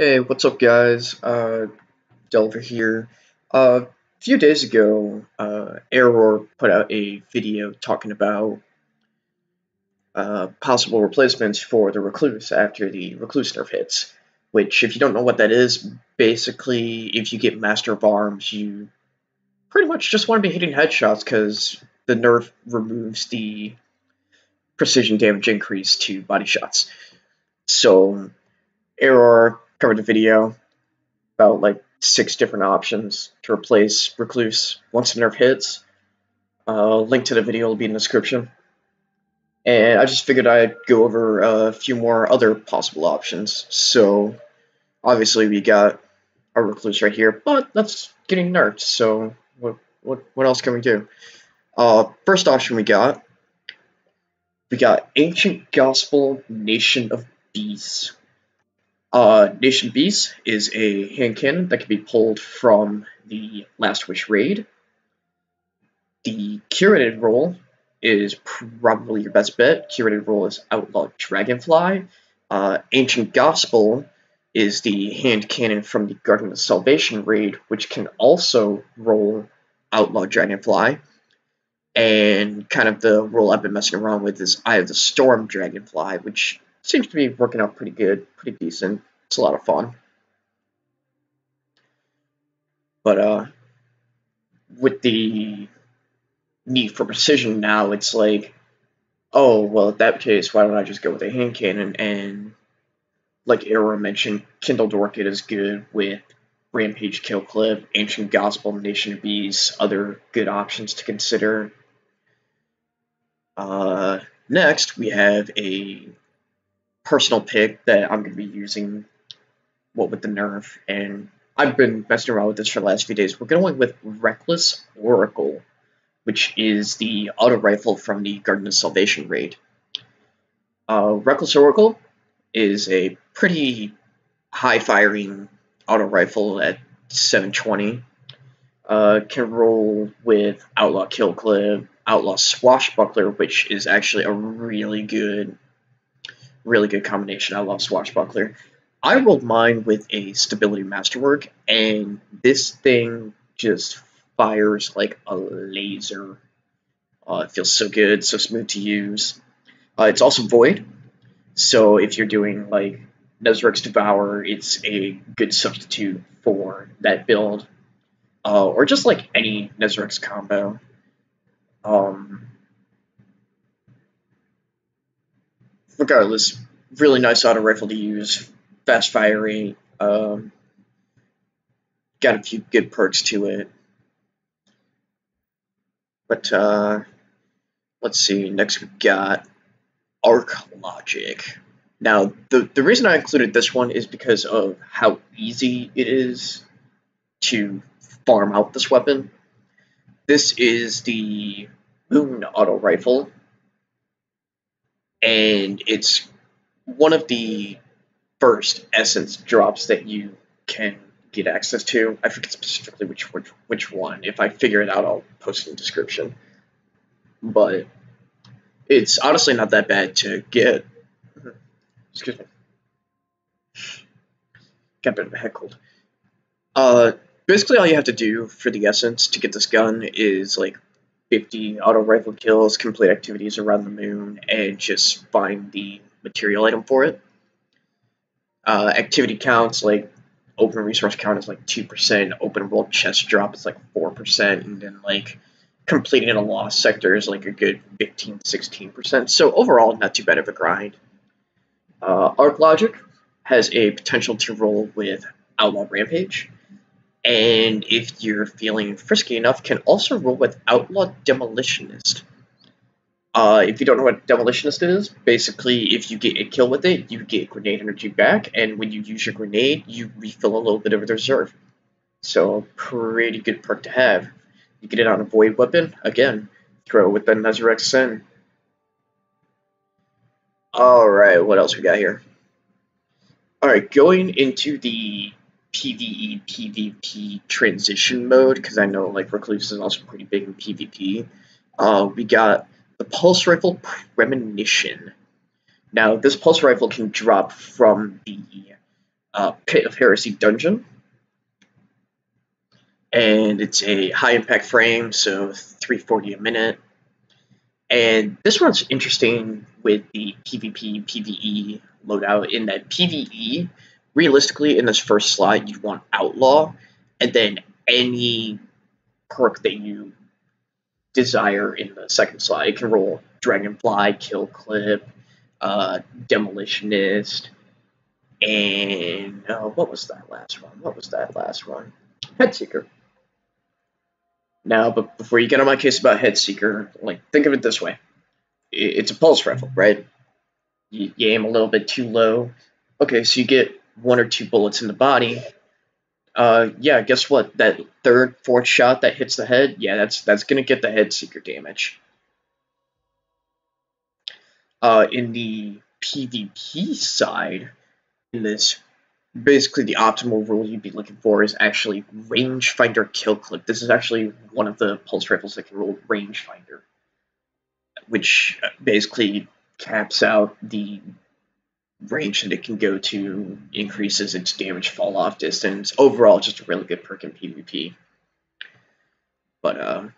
Hey, what's up, guys? Delver here. A few days ago, Ehroar put out a video talking about possible replacements for the Recluse after the Recluse nerf hits. Which, if you don't know what that is, basically, if you get Master of Arms, you pretty much just want to be hitting headshots because the nerf removes the precision damage increase to body shots. So, Ehroar covered the video about like 6 different options to replace Recluse once the nerf hits. Link to the video will be in the description. And I just figured I'd go over a few more other possible options. So, obviously we got our Recluse right here, but that's getting nerfed, so what else can we do? First option we got Ancient Gospel Nation of Beasts. Nation Beast is a hand cannon that can be pulled from the Last Wish raid. The curated role is probably your best bet. Curated role is Outlaw Dragonfly. Ancient Gospel is the hand cannon from the Garden of Salvation raid, which can also roll Outlaw Dragonfly. And kind of the role I've been messing around with is Eye of the Storm Dragonfly, which seems to be working out pretty good, pretty decent. It's a lot of fun. But with the need for precision now, it's like, oh, well, in that case, why don't I just go with a hand cannon? And like Ehroar mentioned, Kindled Orchid is good with Rampage Kill Clip, Ancient Gospel, Nation of Bees, other good options to consider. Next, we have a personal pick that I'm going to be using with the nerf, and I've been messing around with this for the last few days. We're going with Reckless Oracle, which is the auto rifle from the Garden of Salvation raid. Reckless Oracle is a pretty high-firing auto rifle at 720. Can roll with Outlaw Kill Clip, Outlaw Swashbuckler, which is actually a really good combination. I love Swashbuckler. I rolled mine with a Stability Masterwork, and this thing just fires like a laser. It feels so good, so smooth to use. It's also Void, so if you're doing like Nezaric's Devour, it's a good substitute for that build. Or just like any Nezaric's combo. Regardless, really nice auto rifle to use, fast firing, got a few good perks to it. But let's see, next we've got Arc Logic. Now, the reason I included this one is because of how easy it is to farm out this weapon. This is the Moon Auto Rifle, and it's one of the first essence drops that you can get access to. I forget specifically which one. If I figure it out, I'll post it in the description. But it's honestly not that bad to get. Excuse me. Got a bit of a head cold. Basically all you have to do for the essence to get this gun is like 50 auto rifle kills, complete activities around the moon, and just find the material item for it. Activity counts, like open resource count is like 2%, open world chest drop is like 4%, and then like completing a lost sector is like a good 15-16%. So overall, not too bad of a grind. Arc Logic has a potential to roll with Outlaw Rampage, and if you're feeling frisky enough, can also roll with Outlaw Demolitionist. If you don't know what Demolitionist is, basically if you get a kill with it, you get grenade energy back, and when you use your grenade, you refill a little bit of the reserve. So, pretty good perk to have. You get it on a Void weapon, again, throw it with the Nezarec Sin. Alright, what else we got here? Alright, going into the PvE, PvP transition mode, because I know like Recluse is also pretty big in PvP, we got the Pulse Rifle Premonition. Now, this Pulse Rifle can drop from the Pit of Heresy dungeon, and it's a high impact frame, so 340 a minute. And this one's interesting with the PvP PvE loadout in that PvE, realistically, in this first slot, you'd want Outlaw, and then any perk that you desire in the second slot. It can roll Dragonfly, Kill Clip, Demolitionist, and what was that last one? Headseeker. Now, but before you get on my case about Headseeker, like, think of it this way. It's a pulse rifle, right? You aim a little bit too low. Okay, so you get 1 or 2 bullets in the body. Yeah, guess what? That third, fourth shot that hits the head, yeah, that's gonna get the Headseeker damage. In the PvP side, in this, basically the optimal rule you'd be looking for is actually rangefinder kill clip. This is actually one of the pulse rifles that can roll rangefinder, which basically caps out the range that it can go to, increases its damage fall off distance. Overall, just a really good perk in PvP. But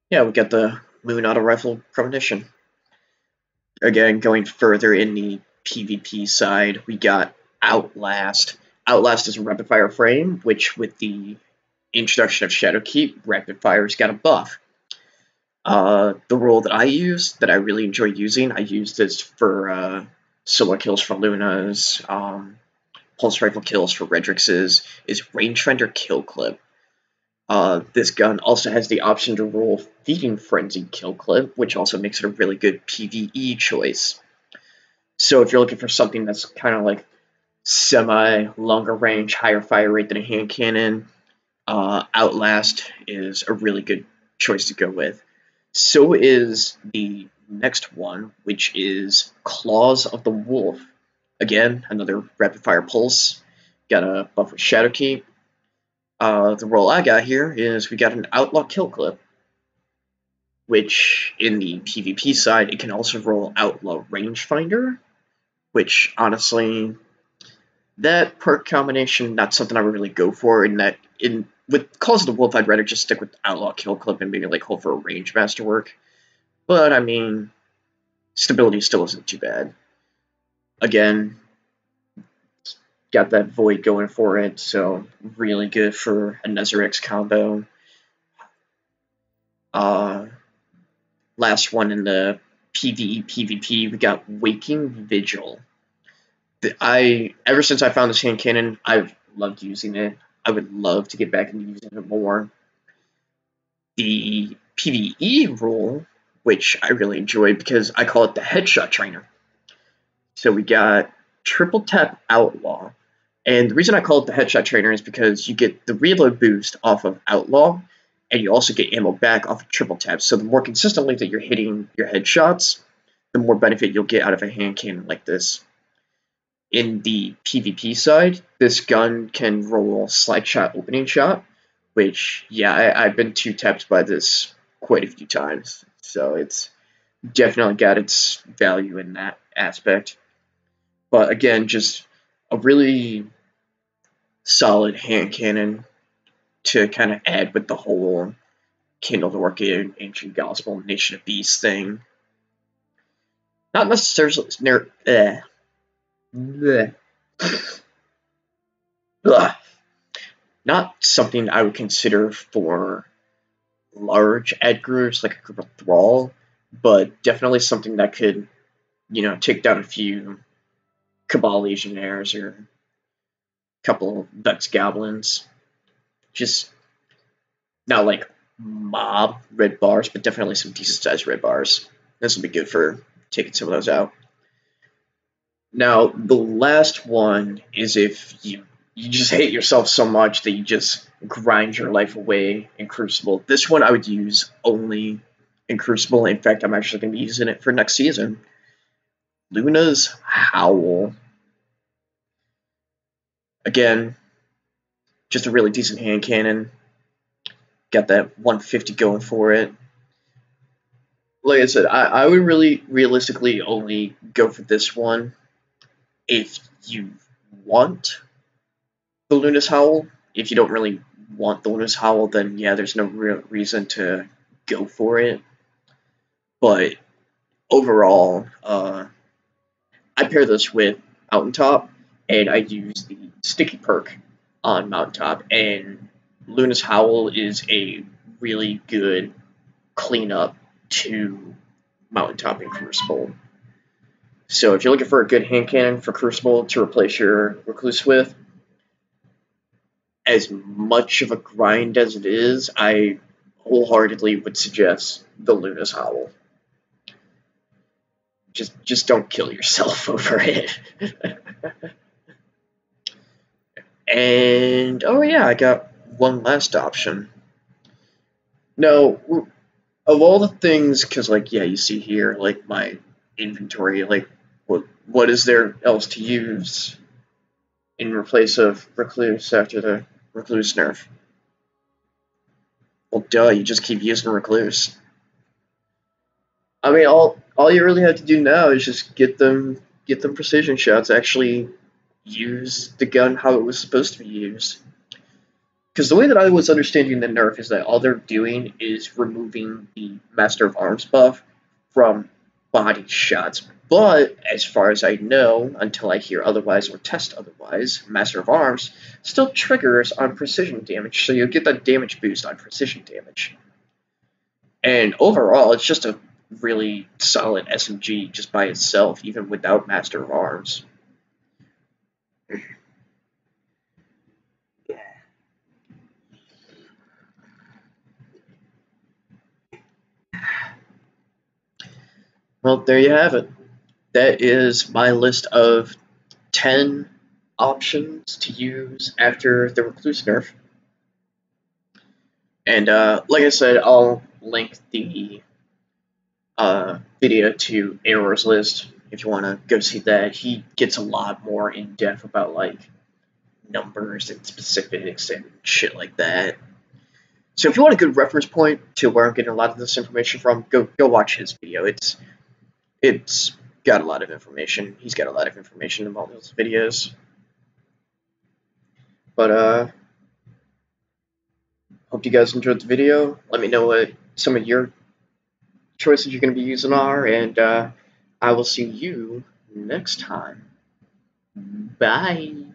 yeah, we got the Moon Auto Rifle Premonition. Again, going further in the PvP side, we got Outlast. Outlast is a rapid fire frame, which with the introduction of Shadowkeep, rapid fire's got a buff. The rule that I use, that I really enjoy using, I use this for solo kills for Luna's, pulse rifle kills for Redrix's, is rangefinder kill clip. This gun also has the option to roll Feeding Frenzy kill clip, which also makes it a really good PvE choice. So if you're looking for something that's kind of like semi-longer range, higher fire rate than a hand cannon, Outlast is a really good choice to go with. So is the next one, which is Claws of the Wolf. Again, another rapid fire pulse. Got a buff with Shadowkeep. The roll I got here is we got an Outlaw kill clip, which in the PvP side, it can also roll Outlaw rangefinder, which honestly, that perk combination, not something I would really go for. With Claws of the Wolf, I'd rather just stick with Outlaw kill clip and maybe like hope for a range masterwork. But I mean, stability still isn't too bad. Again, got that Void going for it, so really good for a Nezarix combo. Last one in the PvE PvP, we got Waking Vigil. Ever since I found this hand cannon, I've loved using it. I would love to get back into using it more. The PvE rule, which I really enjoy because I call it the headshot trainer. So we got triple tap Outlaw. And the reason I call it the headshot trainer is because you get the reload boost off of Outlaw, and you also get ammo back off of triple tap. So the more consistently that you're hitting your headshots, the more benefit you'll get out of a hand cannon like this. In the PvP side, this gun can roll slide shot opening shot, which, yeah, I've been 2-tapped by this quite a few times. So it's definitely got its value in that aspect. But again, just a really solid hand cannon to kind of add with the whole Kindled Orchid, Ancient Gospel, Nation of Beasts thing. Not necessarily not something I would consider for large ad groups like a group of Thrall, but definitely something that could, take down a few Cabal Legionnaires or a couple Vex Goblins. Just not like mob red bars, but definitely some decent sized red bars. This will be good for taking some of those out. Now, the last one is if you just hate yourself so much that you just grind your life away in Crucible. This one I would use only in Crucible. In fact, I'm actually going to be using it for next season. Luna's Howl. Again, just a really decent hand cannon. Got that 150 going for it. Like I said, I would really realistically only go for this one if you want the Luna's Howl. If you don't really want the Luna's Howl, then yeah, there's no real reason to go for it. But overall, I pair this with Mountaintop, and I use the Sticky perk on Mountaintop, and Luna's Howl is a really good cleanup to Mountaintop and Crucible. So if you're looking for a good hand cannon for Crucible to replace your Recluse with, as much of a grind as it is, I wholeheartedly would suggest the Luna's Howl. Just don't kill yourself over it. And oh yeah, I got one last option. No, of all the things, because like yeah, you see here like my inventory, like what is there else to use in replace of Recluse after the Recluse nerf? Well, duh, you just keep using Recluse. I mean, all you really have to do now is just get them precision shots. Actually, use the gun how it was supposed to be used. Because the way that I was understanding the nerf is that all they're doing is removing the Master of Arms buff from body shots. But as far as I know, until I hear otherwise or test otherwise, Master of Arms still triggers on precision damage, so you'll get that damage boost on precision damage. And overall, it's just a really solid SMG just by itself, even without Master of Arms. Well, there you have it. That is my list of 10 options to use after the Recluse nerf. And like I said, I'll link the video to Ehroar's list if you want to go see that. He gets a lot more in depth about like numbers and specifics and shit like that. So if you want a good reference point to where I'm getting a lot of this information from, go watch his video. It's got a lot of information. He's got a lot of information in all those videos. But hope you guys enjoyed the video. Let me know what some of your choices you're going to be using are, and I will see you next time. Bye.